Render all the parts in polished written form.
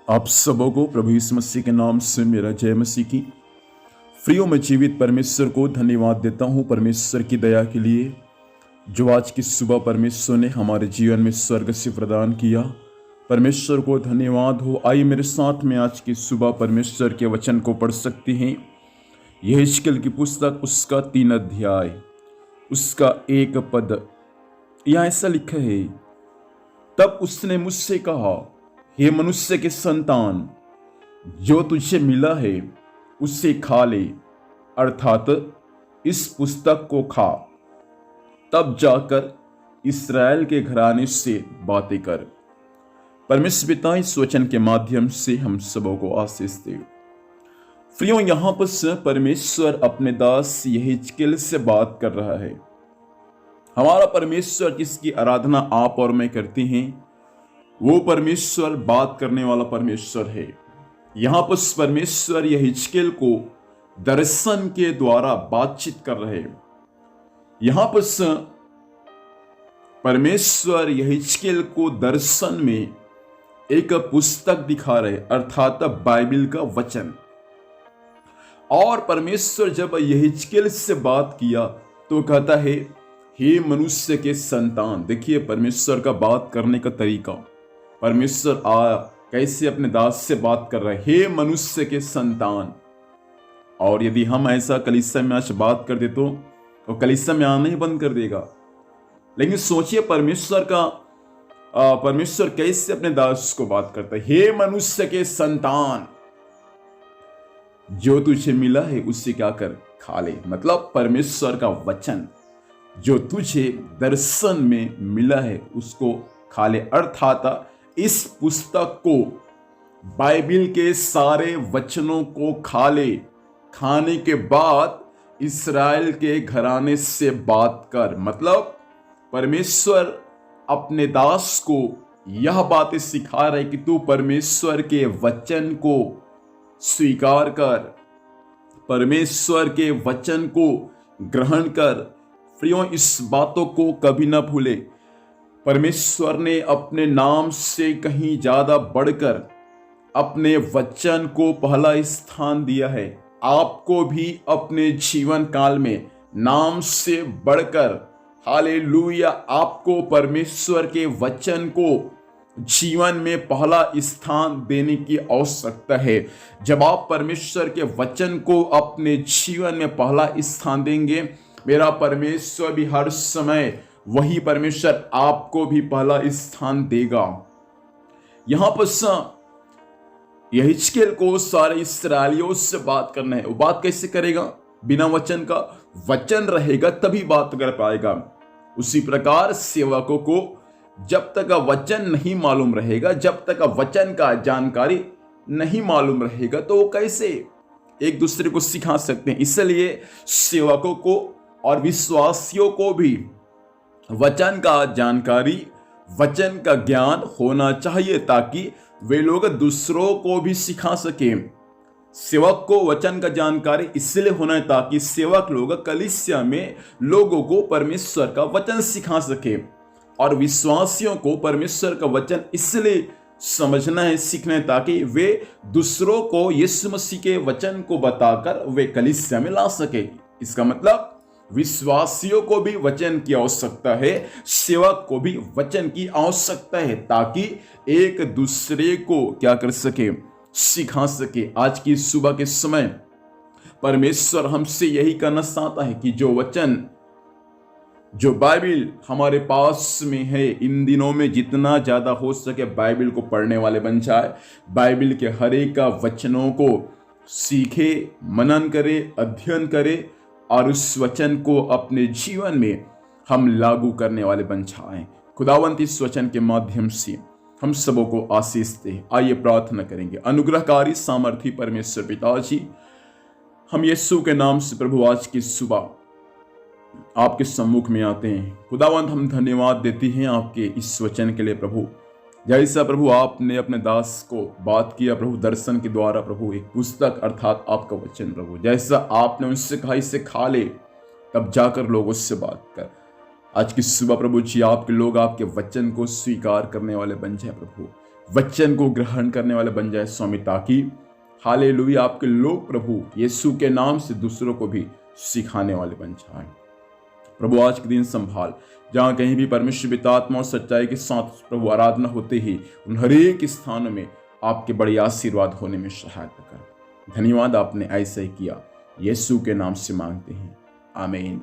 आप सबों को प्रभु यीशु मसीह के नाम से मेरा जय मसीह की। फ्रीओं में जीवित परमेश्वर को धन्यवाद देता हूँ परमेश्वर की दया के लिए जो आज की सुबह परमेश्वर ने हमारे जीवन में स्वर्ग से प्रदान किया। परमेश्वर को धन्यवाद हो। आइए मेरे साथ में आज की सुबह परमेश्वर के वचन को पढ़ सकते हैं। यहेजकेल की पुस्तक उसका 3 अध्याय उसका 1 पद। यहाँ ऐसा लिखा है, तब उसने मुझसे कहा, हे मनुष्य के संतान, जो तुझे मिला है उससे खा ले, अर्थात इस पुस्तक को खा, तब जाकर इस्राएल के घराने से बातें कर। परमेश्वर पिता इस वचन के माध्यम से हम सबों को आशीष दे। प्रियो, यहां पर परमेश्वर अपने दास यहेजकेल से बात कर रहा है। हमारा परमेश्वर जिसकी आराधना आप और मैं करते हैं, वो परमेश्वर बात करने वाला परमेश्वर है। यहां पर परमेश्वर यहेजकेल को दर्शन के द्वारा बातचीत कर रहे हैं। यहां पर परमेश्वर यहेजकेल को दर्शन में एक पुस्तक दिखा रहे, अर्थात बाइबल का वचन। और परमेश्वर जब यहेजकेल से बात किया तो कहता है, हे मनुष्य के संतान। देखिए परमेश्वर का बात करने का तरीका, परमेश्वर कैसे अपने दास से बात कर रहा है, हे मनुष्य के संतान। और यदि हम ऐसा कलीसिया में आज बात कर दे तो कलीसिया में आना ही बंद कर देगा। लेकिन सोचिए परमेश्वर कैसे अपने दास को बात करता है, हे मनुष्य के संतान, जो तुझे मिला है उससे क्या कर, खा ले। मतलब परमेश्वर का वचन जो तुझे दर्शन में मिला है उसको खा ले, अर्थात इस पुस्तक को, बाइबल के सारे वचनों को खा ले। खाने के बाद इस्राएल के घराने से बात कर। मतलब परमेश्वर अपने दास को यह बातें सिखा रहे कि तू परमेश्वर के वचन को स्वीकार कर, परमेश्वर के वचन को ग्रहण कर। प्रियो, इस बातों को कभी ना भूले। परमेश्वर ने अपने नाम से कहीं ज्यादा बढ़कर अपने वचन को पहला स्थान दिया है। आपको भी अपने जीवन काल में नाम से बढ़कर, हालेलुया, आपको परमेश्वर के वचन को जीवन में पहला स्थान देने की आवश्यकता है। जब आप परमेश्वर के वचन को अपने जीवन में पहला स्थान देंगे, मेरा परमेश्वर भी हर समय वही परमेश्वर आपको भी पहला स्थान देगा। यहां पर यहेजकेल को सारे इस्राएलियों से बात करना है। वो बात कैसे करेगा? बिना वचन का, वचन रहेगा तभी बात कर पाएगा। उसी प्रकार सेवकों को जब तक वचन नहीं मालूम रहेगा, जब तक वचन का जानकारी नहीं मालूम रहेगा, तो वो कैसे एक दूसरे को सिखा सकते हैं। इसलिए सेवकों को और विश्वासियों को भी वचन का जानकारी, वचन का ज्ञान होना चाहिए, ताकि वे लोग दूसरों को भी सिखा सके। सेवक को वचन का जानकारी इसलिए होना है ताकि सेवक लोग कलीसिया में लोगों को परमेश्वर का वचन सिखा सके, और विश्वासियों को परमेश्वर का वचन इसलिए समझना है, सीखना है, ताकि वे दूसरों को यीशु मसीह के वचन को बताकर वे कलीसिया में ला सके। इसका मतलब विश्वासियों को भी वचन की आवश्यकता है, सेवक को भी वचन की आवश्यकता है, ताकि एक दूसरे को क्या कर सके, सिखा सके। आज की सुबह के समय परमेश्वर हमसे यही कहना चाहता है कि जो वचन, जो बाइबल हमारे पास में है, इन दिनों में जितना ज्यादा हो सके बाइबल को पढ़ने वाले बन जाए। बाइबल के हर एक वचनों को सीखे, मनन करे, अध्ययन करे, और उस वचन को अपने जीवन में हम लागू करने वाले बन जाएं। खुदावंत इस वचन के माध्यम से हम सबों को आशीष दे। आइए प्रार्थना करेंगे। अनुग्रहकारी सामर्थी परमेश्वर पिताजी, हम यीशु के नाम से प्रभु आज की सुबह आपके सम्मुख में आते हैं। खुदावंत, हम धन्यवाद देते हैं आपके इस वचन के लिए प्रभु। जैसा प्रभु आपने अपने दास को बात किया प्रभु दर्शन के द्वारा, प्रभु एक पुस्तक अर्थात आपका वचन प्रभु, जैसा आपने उनसे कहा इसे खा ले, तब जाकर लोगों से बात कर। आज की सुबह प्रभु जी आपके लोग आपके वचन को स्वीकार करने वाले बन जाए प्रभु। वचन को ग्रहण करने वाले बन जाए स्वामी, ताकि हालेलुया आपके लोग प्रभु यीशु के नाम से दूसरों को भी सिखाने वाले बन जाए। प्रभु आज के दिन संभाल, जहां कहीं भी परमेश्वर पिता आत्मा और सच्चाई के साथ प्रभु आराधना होते ही उन हरेक स्थानों में आपके बड़े आशीर्वाद होने में सहायता कर। धन्यवाद, आपने ऐसा ही किया, यीशु के नाम से मांगते हैं, आमीन।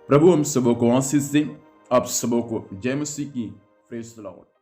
प्रभु हम सबों को आशीष दे, आप सबों को जय मसीह की। Praise the Lord.